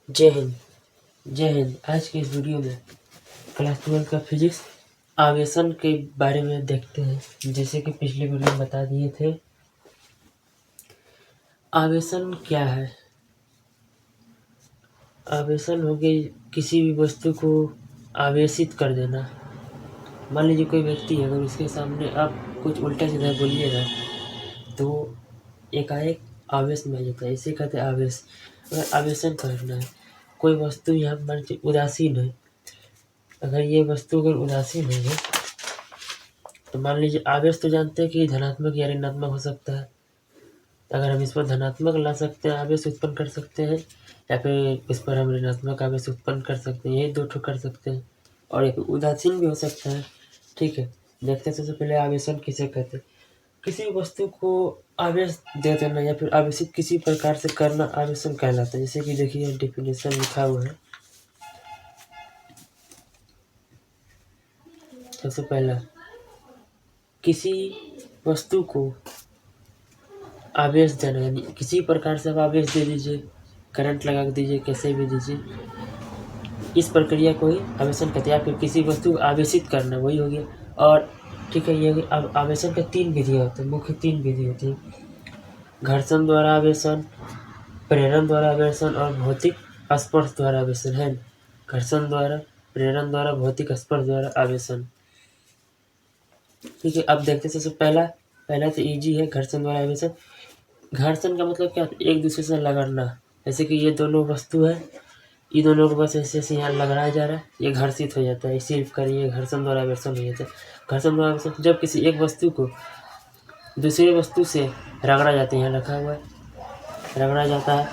जय हिंद। जय हिंद। आज के इस वीडियो में क्लास 12 का फिजिक्स आवेशन के बारे में देखते हैं। जैसे कि पिछले वीडियो में बता दिए थे, आवेशन क्या है। आवेशन हो गई किसी भी वस्तु को आवेशित कर देना। मान लीजिए कोई व्यक्ति है, अगर उसके सामने आप कुछ उल्टा सीधा बोलिएगा तो एकाएक आवेश में आ जाता है। इसे कहते हैं आवेश। अगर आवेशन करना है, कोई वस्तु यहाँ मान लीजिए उदासीन है, अगर ये वस्तु अगर उदासीन है तो मान लीजिए आवेश तो जानते हैं कि धनात्मक या ऋणात्मक हो सकता है। अगर हम इस पर धनात्मक ला सकते हैं, आवेश उत्पन्न कर सकते हैं, या फिर इस पर हम ऋणात्मक आवेश उत्पन्न कर सकते हैं। यही दो ठो कर सकते हैं, और एक उदासीन भी हो सकता है। ठीक है, देखते हैं सबसे पहले आवेशन किसे कहते हैं। किसी वस्तु को आवेश दे देना या फिर आवेशित किसी प्रकार से करना आवेशन कहलाता है। जैसे कि देखिए डेफिनेशन लिखा हुआ है। सबसे पहला, किसी वस्तु को आवेश देना, यानी किसी प्रकार से आप आवेश दे दीजिए, करंट लगा दीजिए, कैसे भी दीजिए, इस प्रक्रिया को ही आवेशन कहते हैं। या फिर किसी वस्तु को आवेशित करना, वही हो गया। और ठीक है, ये अब आवेशन का 3 विधियाँ होती हैं, मुख्य 3 विधि होती हैं। घर्षण द्वारा आवेशन, प्रेरण द्वारा आवेशन और भौतिक स्पर्श द्वारा आवेशन है। घर्षण द्वारा, प्रेरण द्वारा, भौतिक स्पर्श द्वारा आवेशन। ठीक है, अब देखते हैं सबसे पहला तो इजी है, घर्षण द्वारा आवेशन। घर्षण का मतलब क्या होता है? एक दूसरे से रगड़ना। जैसे कि ये दोनों वस्तु है, ये दोनों को बस ऐसे ऐसे यहाँ रगड़ा जा रहा है, ये घर्षित हो जाता है। इसी करिए घर्षण द्वारा आवेशन हो जाता है। घर्षण द्वारा आवेशन जब किसी एक वस्तु को दूसरी वस्तु से रगड़ा जाता है, यहाँ रखा हुआ है, रगड़ा जाता है,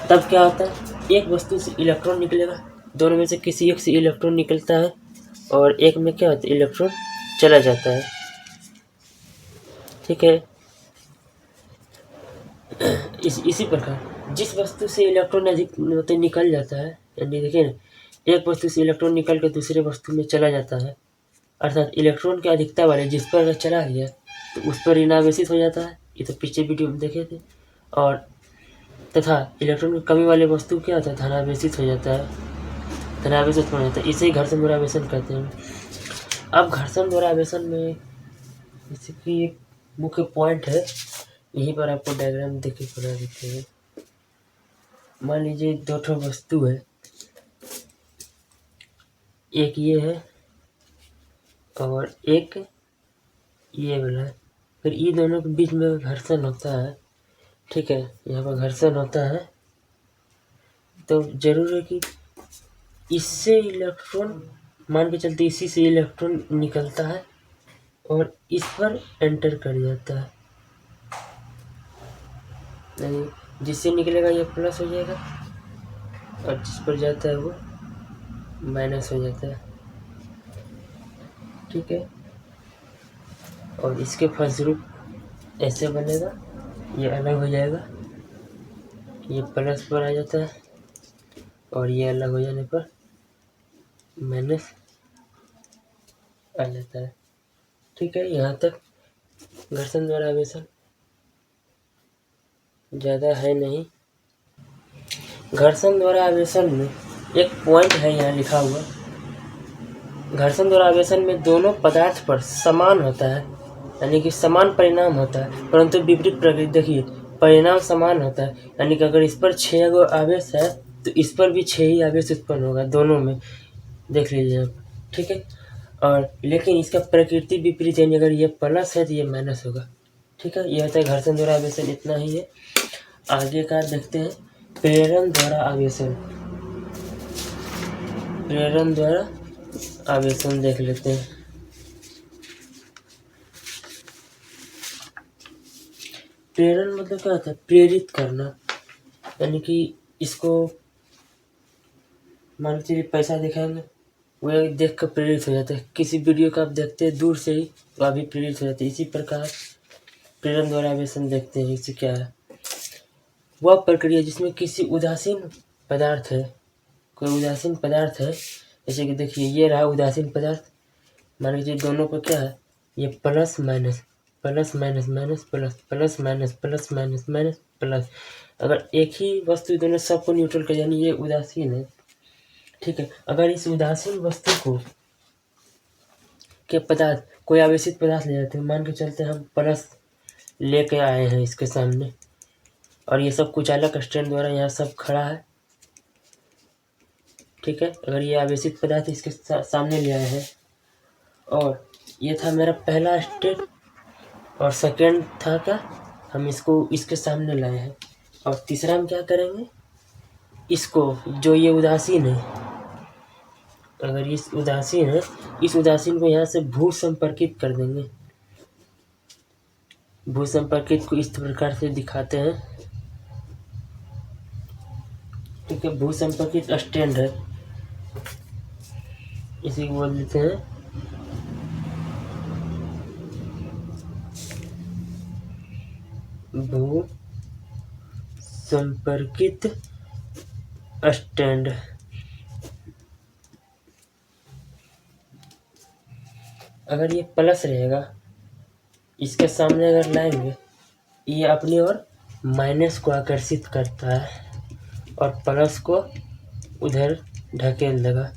तब क्या होता है? एक वस्तु से इलेक्ट्रॉन निकलेगा, दोनों में से किसी एक से इलेक्ट्रॉन निकलता है, और एक में क्या होता है? इलेक्ट्रॉन चला जाता है। ठीक है, इसी प्रकार जिस वस्तु से इलेक्ट्रॉन अधिक निकल जाता है, यानी देखिए ना, एक वस्तु से इलेक्ट्रॉन निकल के दूसरे वस्तु में चला जाता है, अर्थात इलेक्ट्रॉन की अधिकता वाले जिस पर अगर चला गया तो उस पर ऋणावेशित हो जाता है। ये तो पीछे वीडियो में देखे थे। और तथा इलेक्ट्रॉन की कमी वाले वस्तु क्या होता है? धनावेशित हो जाता है, धनावेश उत्पन्न हो जाता है। इसे घर्षण द्वारा आवेशन कहते हैं। अब घर्षण द्वारा आवेशन में जैसे कि एक मुख्य पॉइंट है, यहीं पर आपको डायग्राम देख के बना देते हैं। मान लीजिए दो ठो वस्तु है, एक ये है और एक ये वाला है। फिर ये दोनों के बीच में घर्षण होता है। ठीक है, यहाँ पर घर्षण होता है, तो जरूर है कि इससे इलेक्ट्रॉन, मान के चलते इसी से इलेक्ट्रॉन निकलता है और इस पर एंटर कर जाता है, यानी जिससे निकलेगा ये प्लस हो जाएगा और जिस पर जाता है वो माइनस हो जाता है। ठीक है, और इसके फलस्वरूप ऐसे बनेगा, ये अलग हो जाएगा, ये प्लस पर आ जाता है और ये अलग हो जाने पर माइनस आ जाता है। ठीक है, यहाँ तक घर्षण द्वारा आवेशन ज़्यादा है नहीं। घर्षण द्वारा आवेशन में एक पॉइंट है यहाँ लिखा हुआ, घर्षण द्वारा आवेशन में दोनों पदार्थ पर समान होता है, यानी कि समान परिणाम होता है, परंतु विपरीत प्रकृति। देखिए परिणाम समान होता है, यानी कि अगर इस पर 6 गो आवेश है तो इस पर भी 6 ही आवेश उत्पन्न होगा, दोनों में देख लीजिए आप। ठीक है, और लेकिन इसका प्रकृति विपरीत, यानी अगर ये प्लस है तो ये माइनस होगा। ठीक है, यह होता है घर्षण द्वारा आवेशन, इतना ही है। आगे का देखते हैं, प्रेरण द्वारा आवेशन। प्रेरण द्वारा आवेशन देख लेते हैं। प्रेरण मतलब क्या होता है? प्रेरित करना, यानी कि इसको मान लीजिए पैसा दिखाएंगे, वो देख कर प्रेरित हो जाता है। किसी वीडियो का आप देखते हैं दूर से ही तो अभी प्रेरित हो जाते हैं। इसी प्रकार प्रेरण द्वारा आवेशन देखते हैं। इससे क्या है? वह प्रक्रिया जिसमें किसी उदासीन पदार्थ है, कोई उदासीन पदार्थ है, जैसे कि देखिए ये रहा उदासीन पदार्थ, मान लीजिए दोनों को क्या है? ये plus minus, plus minus minus plus, plus minus plus minus minus plus, अगर एक ही वस्तु दोनों सबको न्यूट्रल कर, यानी ये उदासीन है, ठीक है। अगर इस उदासीन वस्तु को के पदार्थ कोई आवेशित पदार्थ ले जाते हैं, मान के चलते हम प्लस लेके आए हैं इसके सामने, और ये सब कुचालक स्ट्रेन द्वारा यहाँ सब खड़ा है, ठीक है। अगर ये आवेशित पदार्थ इसके सामने ले आए हैं, और ये था मेरा पहला स्टेप, और सेकेंड था क्या, हम इसको इसके सामने लाए हैं, और तीसरा हम क्या करेंगे, इसको जो ये उदासीन है, अगर इस उदासीन है, इस उदासीन को यहाँ से भू संपर्कित कर देंगे। भू संपर्कित को इस प्रकार से दिखाते हैं, ठीक है। भू संपर्कित स्टैंड है, इसी को बोल देते हैं भू संपर्कित स्टैंड। अगर ये प्लस रहेगा, इसके सामने अगर लाएंगे, ये अपनी ओर माइनस को आकर्षित करता है और प्लस को उधर ढकेल देगा,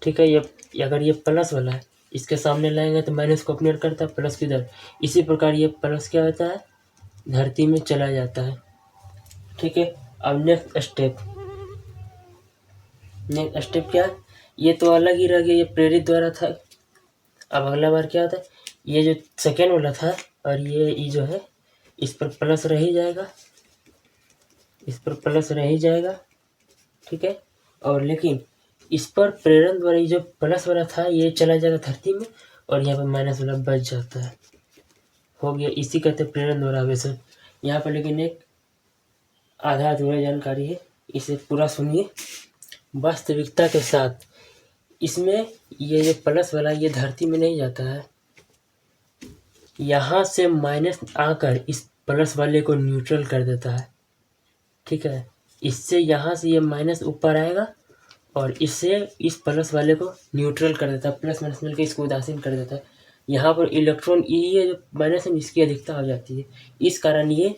ठीक है। ये अगर ये प्लस वाला है, इसके सामने लाएंगे तो माइनस को अपनी ओर करता है, प्लस की इधर। इसी प्रकार ये प्लस क्या होता है, धरती में चला जाता है, ठीक है। अब नेक्स्ट स्टेप क्या है, ये तो अलग ही रह गया, ये प्रेरित द्वारा था। अब अगला बार क्या होता है, ये जो सेकेंड वाला था, और ये जो है, इस पर प्लस रह ही जाएगा, इस पर प्लस रह ही जाएगा, ठीक है। और लेकिन इस पर प्रेरण द्वारा ये जो प्लस वाला था, ये चला जाएगा धरती में, और यहाँ पर माइनस वाला बच जाता है। हो गया, इसी कहते प्रेरण द्वारा आवेशन। यहाँ पर लेकिन एक आधा अधूरा जानकारी है, इसे पूरा सुनिए वास्तविकता के साथ। इसमें ये जो प्लस वाला, ये धरती में नहीं जाता है, यहाँ से माइनस आकर इस प्लस वाले को न्यूट्रल कर देता है, ठीक है। इससे यहाँ से ये माइनस ऊपर आएगा, और इससे इस प्लस वाले को न्यूट्रल कर देता है, प्लस माइनस मिलकर इसको उदासीन कर देता है। यहाँ पर इलेक्ट्रॉन ये जो माइनस है, इसकी अधिकता हो जाती है, इस कारण ये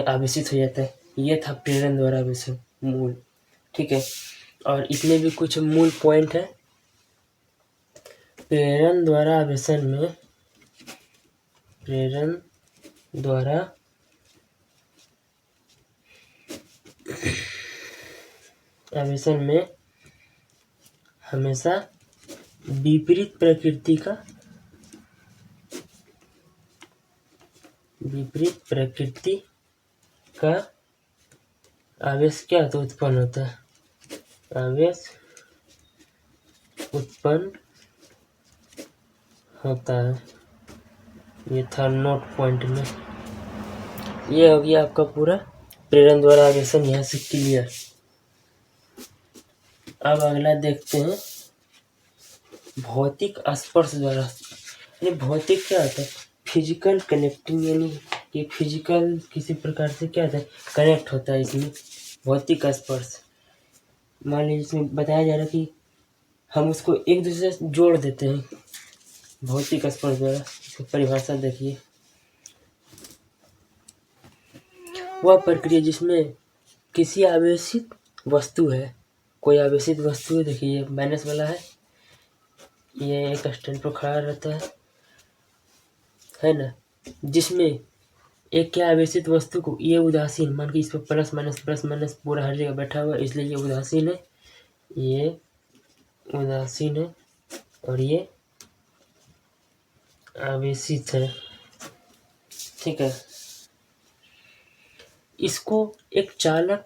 आवेशित हो जाता है। ये था प्रेरण द्वारा आवेशन मूल, ठीक है। और इसमें भी कुछ मूल पॉइंट है। प्रेरण द्वारा आवेशन में, प्रेरण द्वारा आवेशन में हमेशा विपरीत प्रकृति का आवेश क्या तो उत्पन्न होता है, आवेश उत्पन्न होता है। ये था नोट पॉइंट में। ये हो गया आपका पूरा प्रेरण द्वारा आवेशन यहाँ से क्लियर। अब अगला देखते हैं भौतिक स्पर्श द्वारा। यानी भौतिक क्या होता है, फिजिकल कनेक्टिंग, यानी कि फिजिकल किसी प्रकार से क्या होता है, कनेक्ट होता है इसमें भौतिक स्पर्श। मान लीजिए इसमें बताया जा रहा है कि हम उसको एक दूसरे से जोड़ देते हैं भौतिक स्पर्श द्वारा। इसकी परिभाषा देखिए, वह प्रक्रिया जिसमें किसी आवेशित वस्तु है, कोई आवेशित वस्तु है, देखिए ये माइनस वाला है, ये एक स्टैंड पर खड़ा रहता है ना, जिसमें एक क्या आवेशित वस्तु को, ये उदासीन, मान के इस पर प्लस माइनस पूरा हर जगह बैठा हुआ है, इसलिए ये उदासीन है, ये उदासीन है, और ये आवेशित है, ठीक है। इसको एक चालक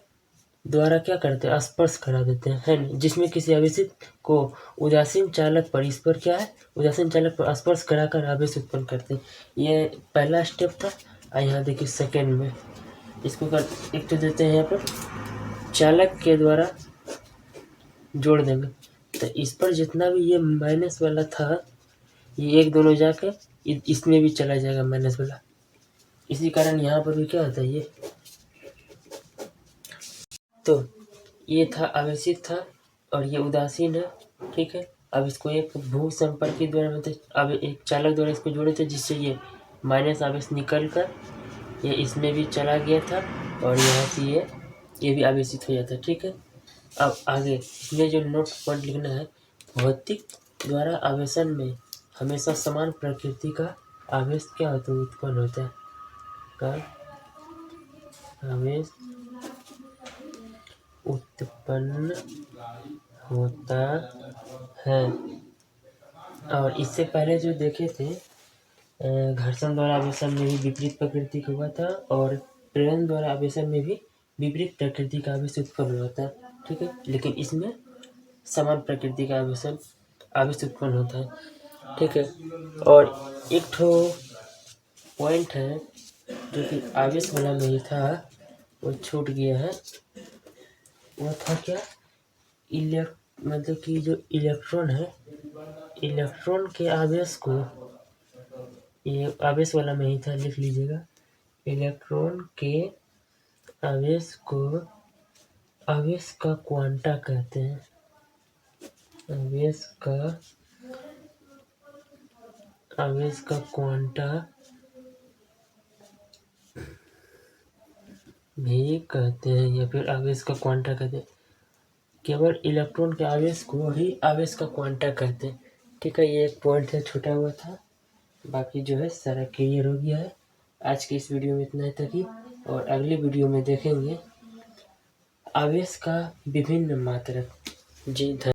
द्वारा क्या करते हैं, स्पर्श करा देते हैं, है ना, जिसमें किसी आवेशित को उदासीन चालक पर, इस पर क्या है, उदासीन चालक पर स्पर्श कराकर आवेश उत्पन्न करते हैं। ये पहला स्टेप था। यहाँ देखिए सेकेंड में इसको कर एक तो देते हैं यहाँ पर चालक के द्वारा जोड़ देंगे, तो इस पर जितना भी ये माइनस वाला था, ये एक दोनों जाके इसमें भी चला जाएगा माइनस वाला। इसी कारण यहाँ पर भी क्या होता है, ये तो ये था आवेशित था, और ये उदासीन है, ठीक है। अब इसको एक भू संपर्क के द्वारा, मतलब अब एक चालक द्वारा इसको जोड़े थे, जिससे ये माइनस आवेश निकल कर ये इसमें भी चला गया था, और यहाँ से ये भी आवेशित हो जाता है। ठीक है, अब आगे इसमें जो नोट पॉइंट लिखना है, भौतिक द्वारा आवेशन में हमेशा समान प्रकृति का आवेश क्या होता है, उत्पन्न होता है। का आवेश उत्पन्न होता है। और इससे पहले जो देखे थे, घर्षण द्वारा आवेशन में भी विपरीत प्रकृति का हुआ था और प्रेरण द्वारा आवेशन में भी विपरीत प्रकृति का आवेश उत्पन्न होता है। ठीक है, लेकिन इसमें समान प्रकृति का आवेश उत्पन्न होता है। ठीक है, और एक ठो पॉइंट है जो कि आवेश वाला नहीं था, वो छूट गया है। वो था क्या, मतलब कि जो इलेक्ट्रॉन है, इलेक्ट्रॉन के आवेश को, ये आवेश वाला में ही था, लिख लीजिएगा। इलेक्ट्रॉन के आवेश को आवेश का क्वांटा कहते हैं। आवेश का क्वांटा भी कहते हैं, या फिर आवेश का क्वांटा कहते हैं। केवल इलेक्ट्रॉन के आवेश को ही आवेश का क्वांटा कहते हैं। ठीक है, ये एक पॉइंट है, छूटा हुआ था। बाकी जो है सारा क्लियर हो गया है। आज की इस वीडियो में इतना ही तक ही, और अगले वीडियो में देखेंगे आवेश का विभिन्न मात्रक। जी धन्यवाद।